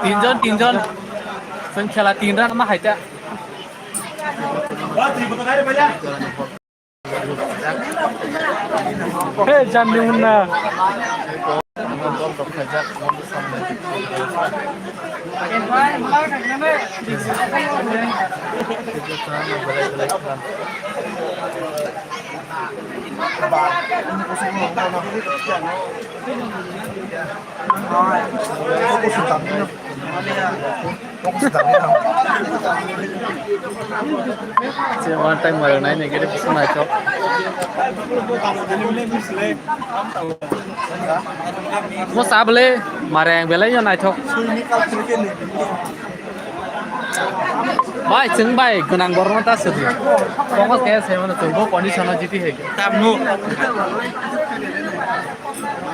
तीनजन जों खेला 3 रान मा हायता हे जानली Munna one time malah naik negatif semua itu. Mau sabele, mare yang bela yang naik. Baik, ceng baik, kenang borong tas itu. Fokus kayak saya mana tuh, kondisi sana jadi hek. Tamu.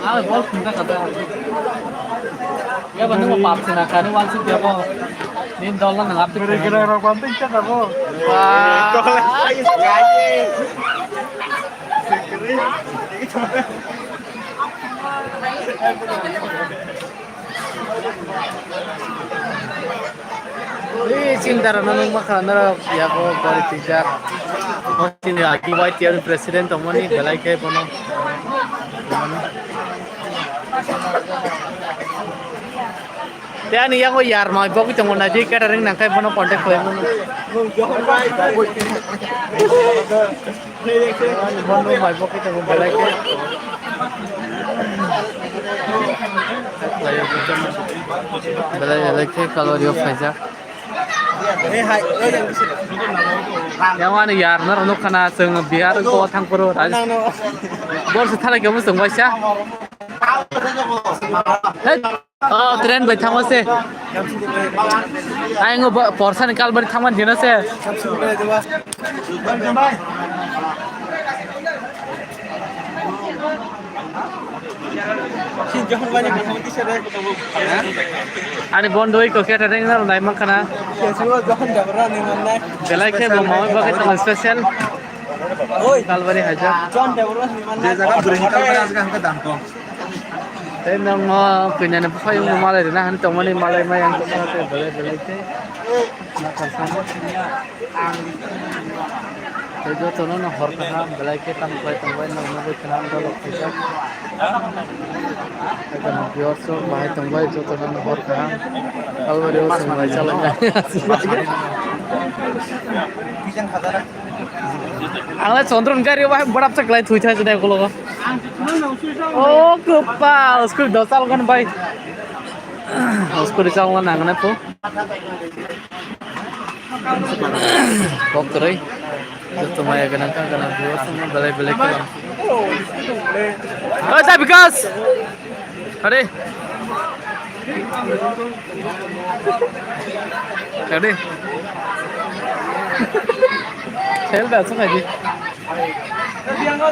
Ah, bol kita kata. Ya benar mau pap sih nak, ini wansi dia mau. Ini dolar nggak tuh. Kira-kira orang penting kan apa? Wah. Ini cinta ranang makan ya kok politik jak. Oh ini lagi white tiar presiden teman ini belai kayak bono. Dia ni yang yar mau bawa kita mau naji kita ring nangkai bono kontak kau yang bono. Bono mau bawa kita mau belai kayak. Belai kayak kalau dia fajar. Yang mana yar nar untuk kena seng biar kau thang puru Rajasthan. Bor setelah kamu seng baca. Oh tren bai thang se. Ayo ngob porsa nikal bari thang man dina se. Ani bondo iko kita ring nar naik makana. Belai ke mau bagai teman spesial. Kalbari haja. Nang punya nih apa yang malai deh, nah teman ini malai mah yang teman itu belai ke. Makan sama. Itu tuh nono horkah belai ke tampai nono kenal dulu kita. Akan biasa bahaya tampai itu tuh nono horkah. Kalau dia semua jalan Anglat sondron kari wah berapa sekelai tuh aja deh kalau. Oh kepal, sekolah dosal kan baik. Sekolah dosal kan angan apa? Kok kerai? Itu maya kena dua semua belai kelam. Oh tapi kas, ada. Ada. Sel dah semua aja. Bianggo.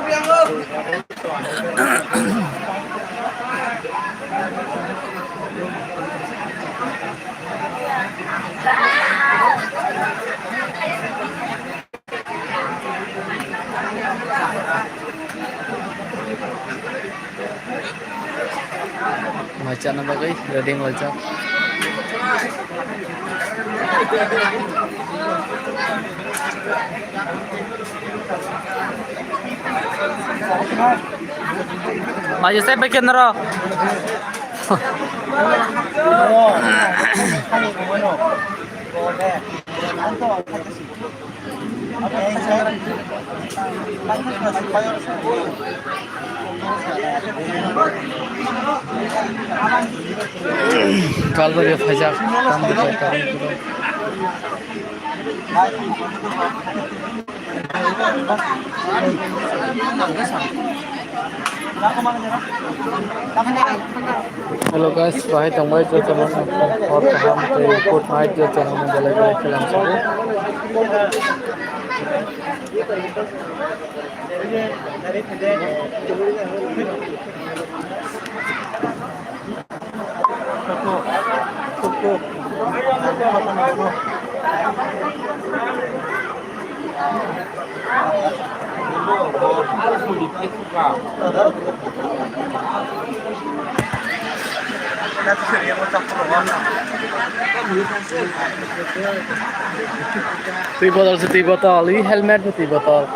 Macam apa guys? Ready macam. Maju saya bikin nero. Kalau dia fajar, kamu bisa tarik dulu. Hello guys, bahaya tambai jo channel और हम पे coat night जो channel में चले film सब Tui botol sih tui botol, ini helmet tui botol.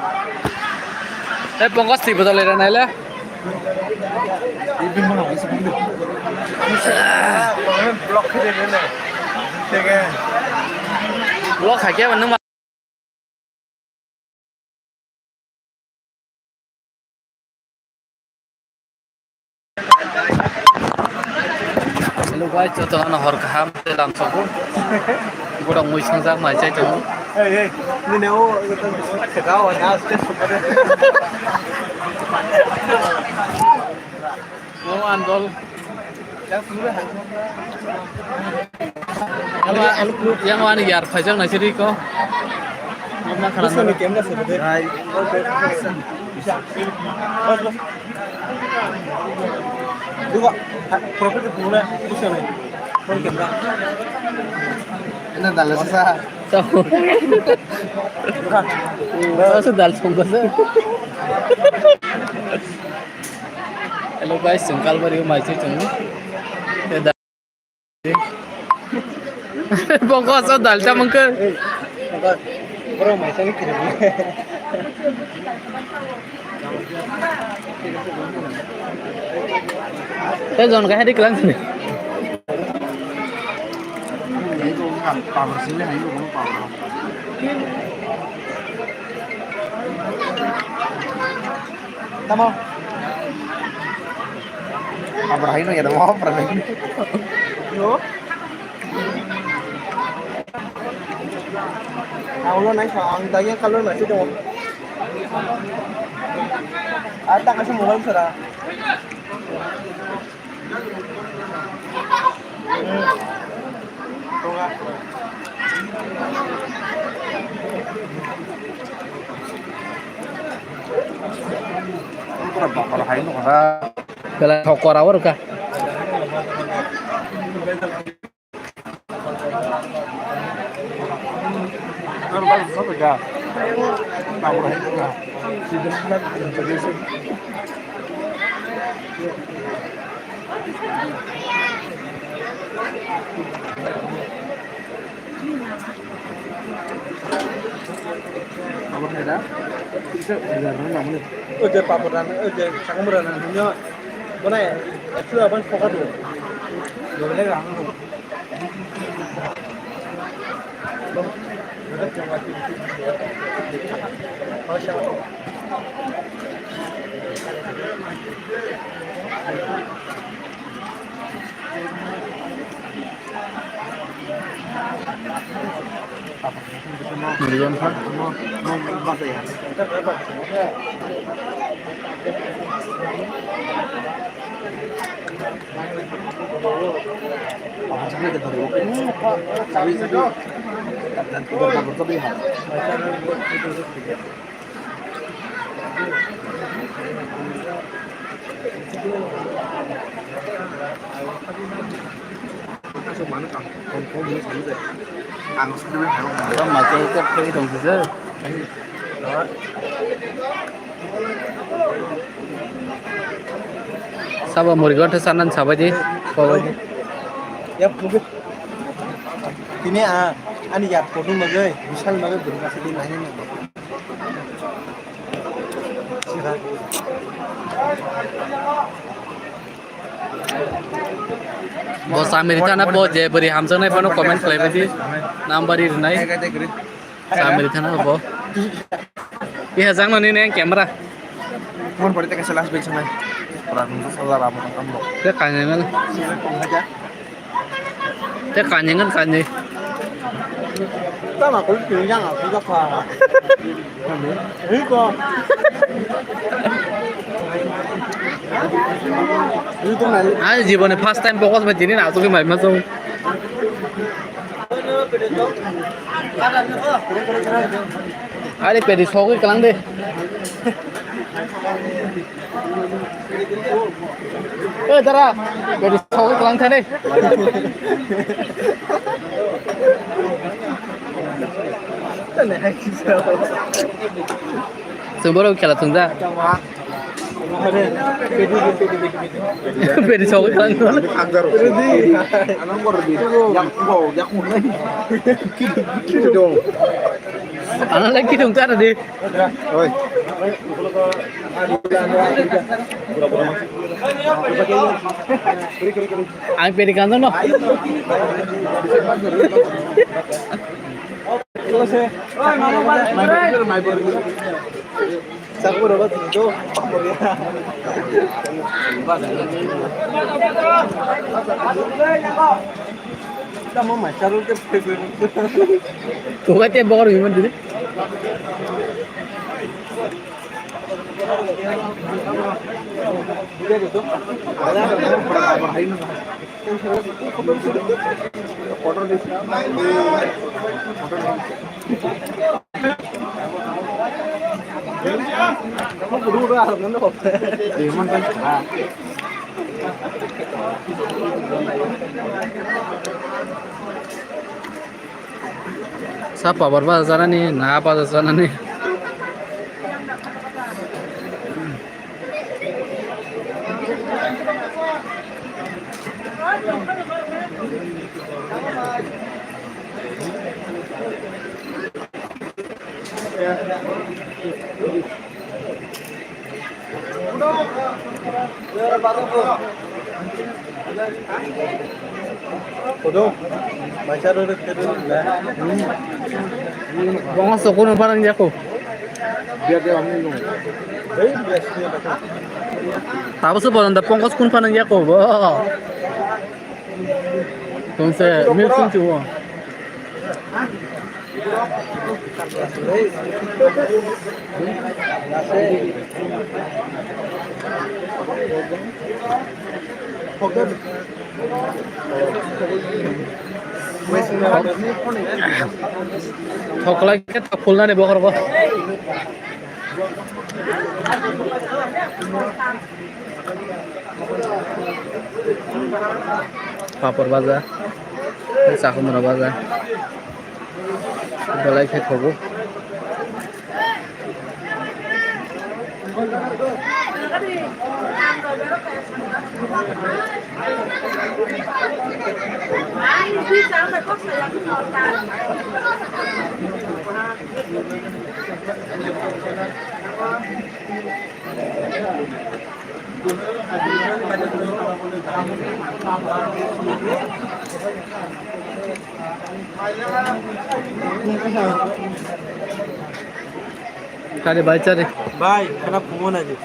Pongkos tui botol era nela. Blok khai kia mình Hello guys, cho nó hор kaham để làm sao cũng có đồng mùi sang giang mày chơi chúng. Hey, ini nếu kita kau ya, sudah sudah. Mau andol. Yang mana yar fajang nasi di ko. Mana Terus kanan. ini kamera sudah. Hai. Bisa. Bos bos. Dua. Profit pula. Bisa nih. Bos kamera. Ini dah selesai. Sao? Sao dal pongkos. Hello guys, sengkal bari mai chơi chúng. Pongkos dal cha mangke. Bro, macam ni kira. Thế dọn cái đi kelang sini. Power sini hanya ngomong power. Tama. Power hino ya mau pernah. Yo. Aulo naik soang tanya kalau masih dong. Ada kasih mobile sera. Tunggu. Berapa kalau hai nu kara? Kala thokor awar ka. Normal satu ga. Tahu hai nu ga. Sudah sudah terbiasa. Apa ada? Bisa beneran namun. Udah paparan, udah sangat beneran punya. Mana ya? Itu apa fokus dulu. Dua lagi lah. Masya Allah. Million kan. Mau bahasa ya. Apa sih kita dari ini? Cabai itu dan juga berlebihan. Masuk mana kan? Kau ini sama deh. Angst itu memang. Đó mà chơi cái đồng gì đó. Đó. Sao mà một con thằng ăn sao vậy đi? Coi đi. Ya, mungkin. Ini ani ya foto magai, misal magai berkasih di mana ni? Siapa? Bos Amerika na bos je beri hamsang na pano comment play bedi number ini nai. Amerika na bos. Iya jang nani neng kamera. Mohon pada tekan selas bensin nai. Peran untuk saudara ramu kamu. Cái kanyangan. Silakan aja. Cái kanyangan kanye. Sama kulit yang aku tak faham. Itu. Itu nai. Ah জীবনে first time pokos ma jini na toke mai ma so. Ari pedi sogi kelang deh. Dara, pedi sogi kelang thane. Semboro khela thungja. Pwede sa ako lang. Anong mo rin? Yak mo na. Kilo dong. Ano lagi dong cara di? Oi. Ang pwede kanto no. Saco berapa tuh? Kita mau macar ke Tuh katanya bakar gimana dulu? Dia gitu. Ada berapa hari nih? Foto di kamu berdua harus nggak kok? Diman kan? Siapa berapa sana nih? Nah apa sana nih? Foto, macar udah terus lah. Bang masuk kuno parang di ako. Biar dia minum. Biasanya pakai. Tapos po nang pongkos kun parang di ako. Wow. Entonces, 1021. Thok lagi kita fulna ne bokar ba. Papar baza. Sakumra baza. Balai khet hobo. Kali baca deh. Bye, kenapa pungun aja?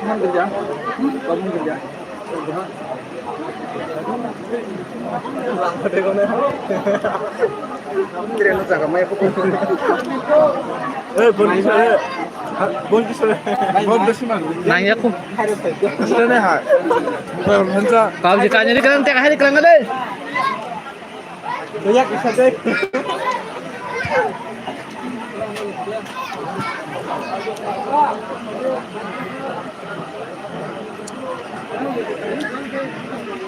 Kamu kerja? Kamu kerja? Lambat deh kamu. Kira lu cakap main pukul. Bon kisah. Bon kisah. Bon kisah. Nanya aku. Kisah nih ha. Bukan hansa. Kau jika nyari kan tengah hari kerang ada. Banyak kisah deh.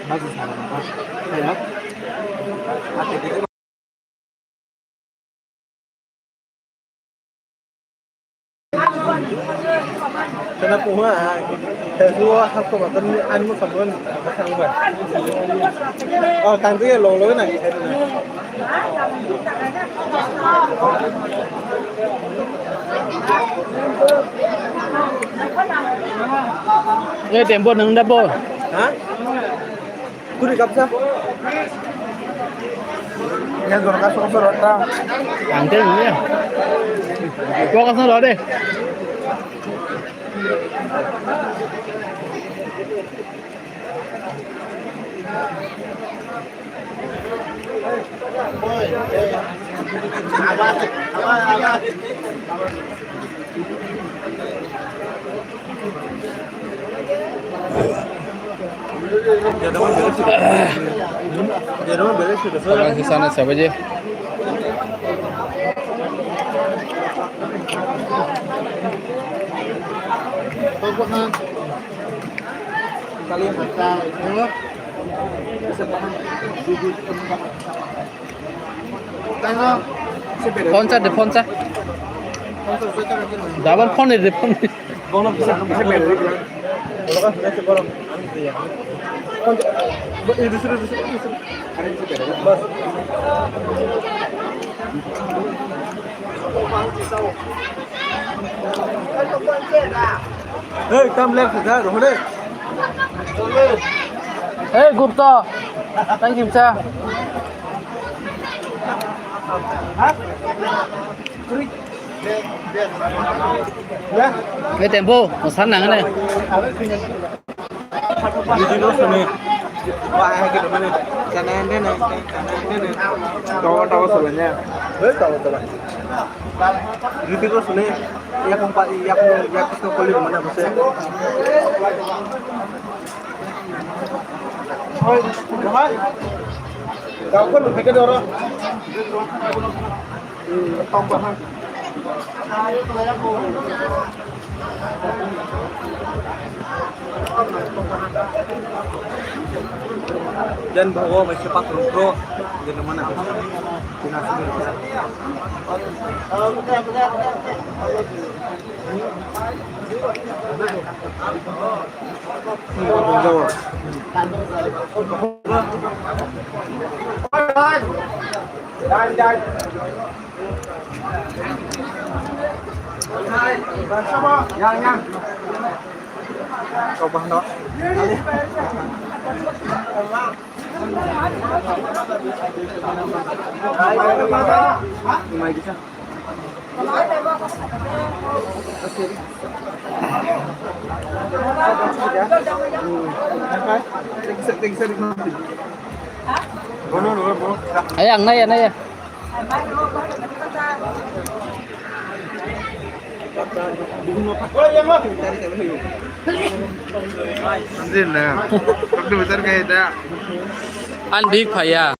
Masih sama apa? Ya. Kenapa gua? Kedua aku makan anu sabun pasang ban. Oh, tangtu ya lo nih. Tempo nang dapo. Hah? Kuri kapsa? Yan doon ka sa rota. Angkel ini ya. Gua kasih lo deh. Sekarang di sana siapa aja? Kalian ayo. Ponca deh ponca. Double phone deh phone. Bolong bisa beda. Kalau kan sebenarnya bolong. Iya. Itu sudah. Ada bisa beda. Bos. Hei, kamu lihat saja, rohde. Hey Gupta, thank you cha. Ya, Hey tempo, masan nang này. jadi terus nih. Wah, gitu mana? Kanan deh nih, kanan deh. Tahu sebenarnya. Tahu. Jadi terus nih, ya kompak, ya kita kulit mana bosnya? Oh, berapa? Kau kan pakai dorong. Tambahan. Dan bawa masih cepat pro jadi mana yang coba no Mai bisa. Ayang này này. Anjir lah. Waktu besar kayak itu. An big phaya.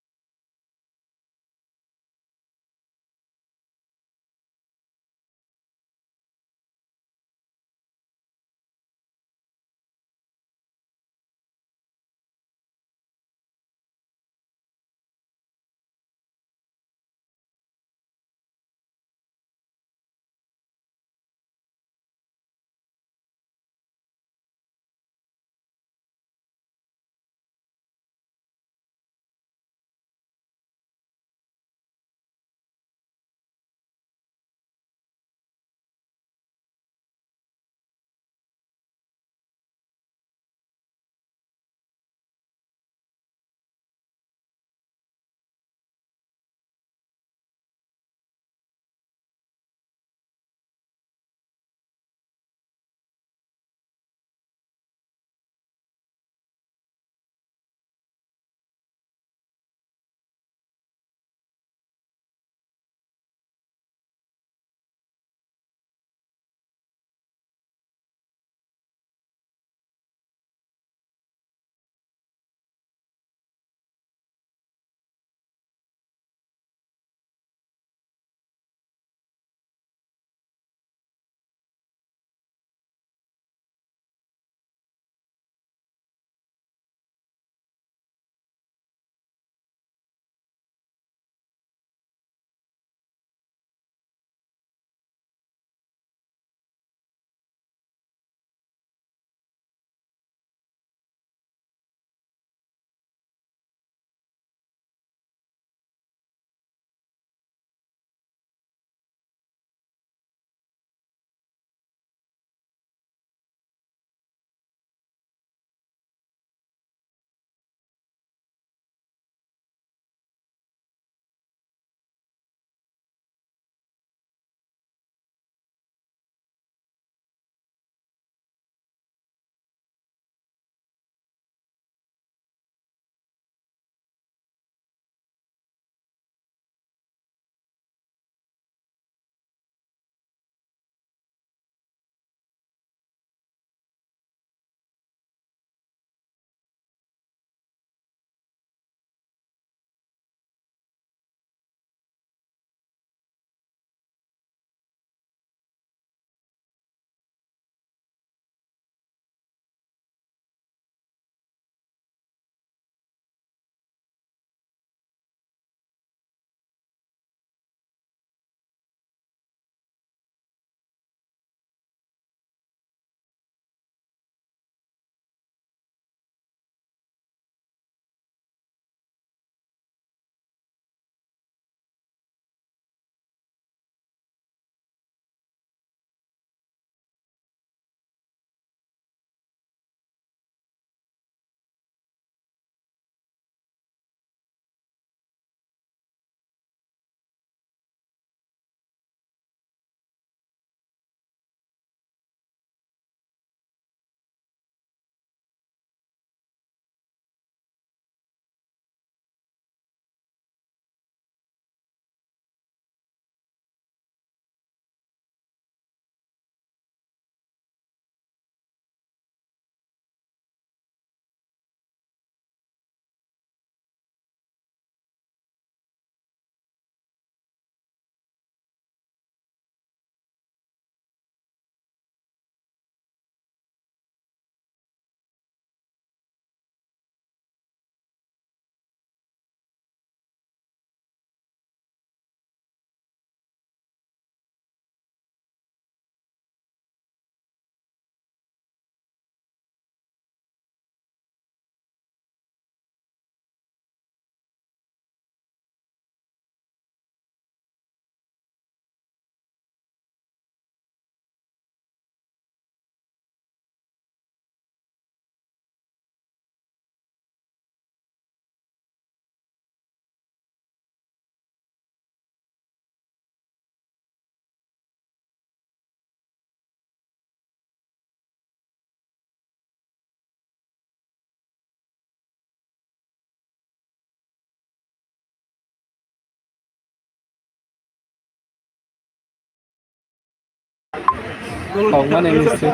Không mana yang mesti.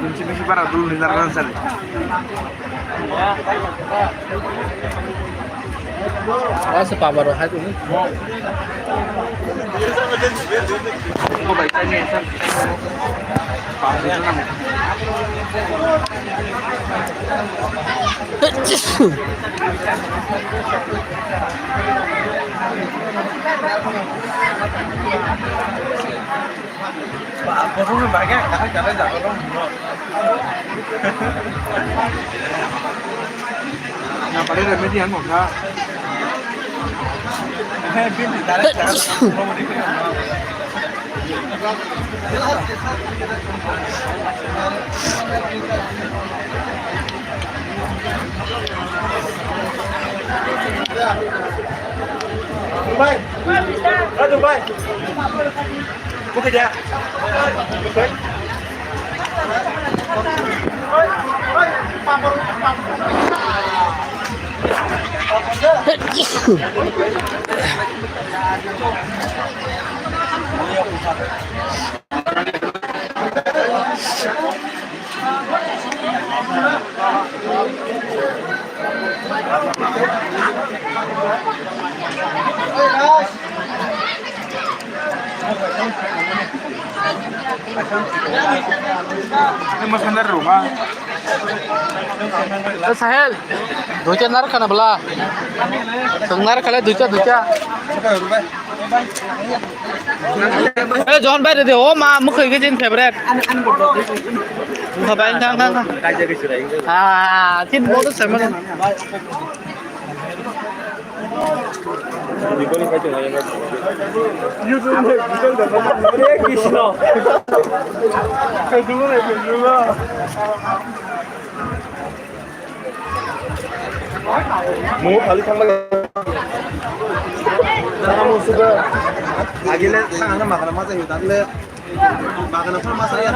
Misi para dulu di dalam sana. Oh, separuh hati ini. Kau baik tanya san. Paham itu nama. Pak, bosnya banyak, karena jangan orang. Nah, pada remedi yang mana? Bin di dalam mau di sini. Dubai, Dubai. Mau kerja? Ini mas bener rumah. Sahel, duitnya nar kana belah. Sengar kalian duitnya. Jangan bayar deh. Oh, mukha ke jin favorite. Mukha bayar kan. Ah, tin bodo sama. Mau kali sama kamu suka lagi le sana makan masa itu tadi makan apa masa ya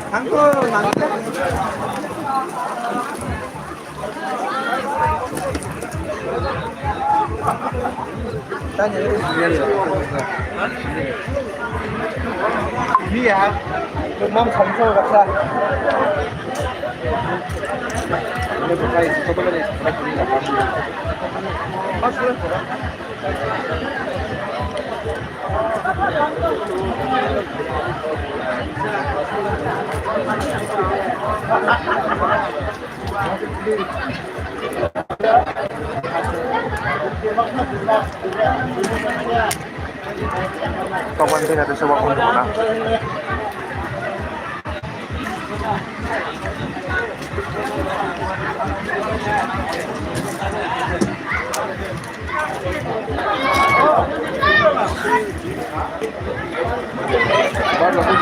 angko nanti tanya ini ya memang komso kata ini bukan itu boleh masuk kawan dia ada sebuah undangan. Baru aku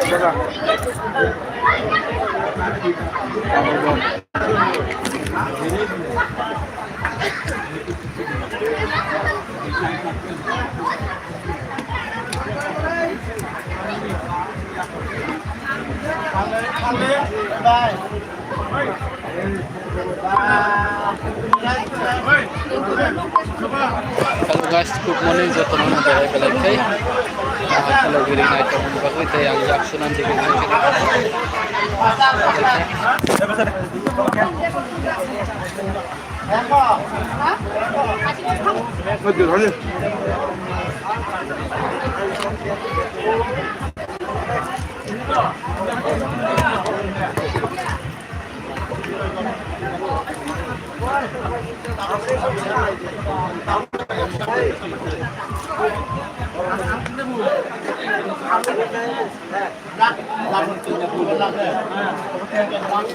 juga Hello guys, good morning. Jatuh nama dari Belakang. Kalau gini naik ke muka kita yang jaksunan di sini.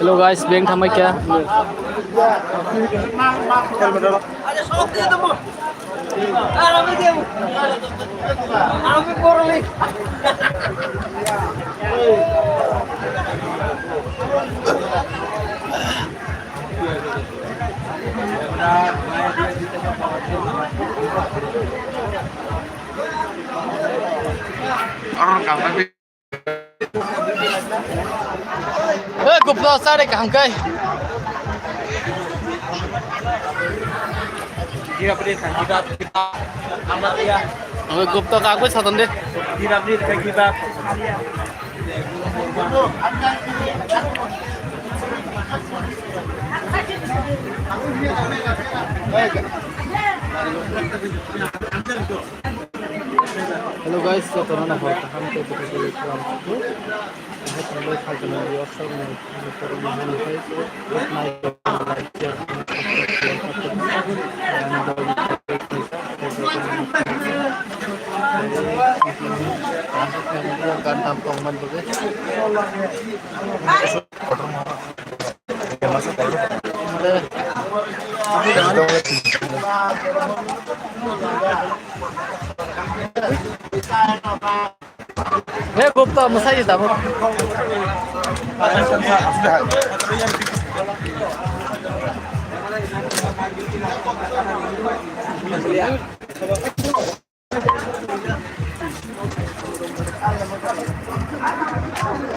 Hello guys, Beng thamai kya? orang kamu cụp ra xa đây cả hàng cây. Kirap din, kirap, kirap. Amat ya. Cụp to cả quyết sao tấn đi. Kirap din, kirap. Hello guys, so ito na po. Kami ito pagkakalit ko ang ito. Lahat ng live hag na yung WhatsApp na ito rin yung mga guys. At na ito ang live share. Gupta masaya tamo.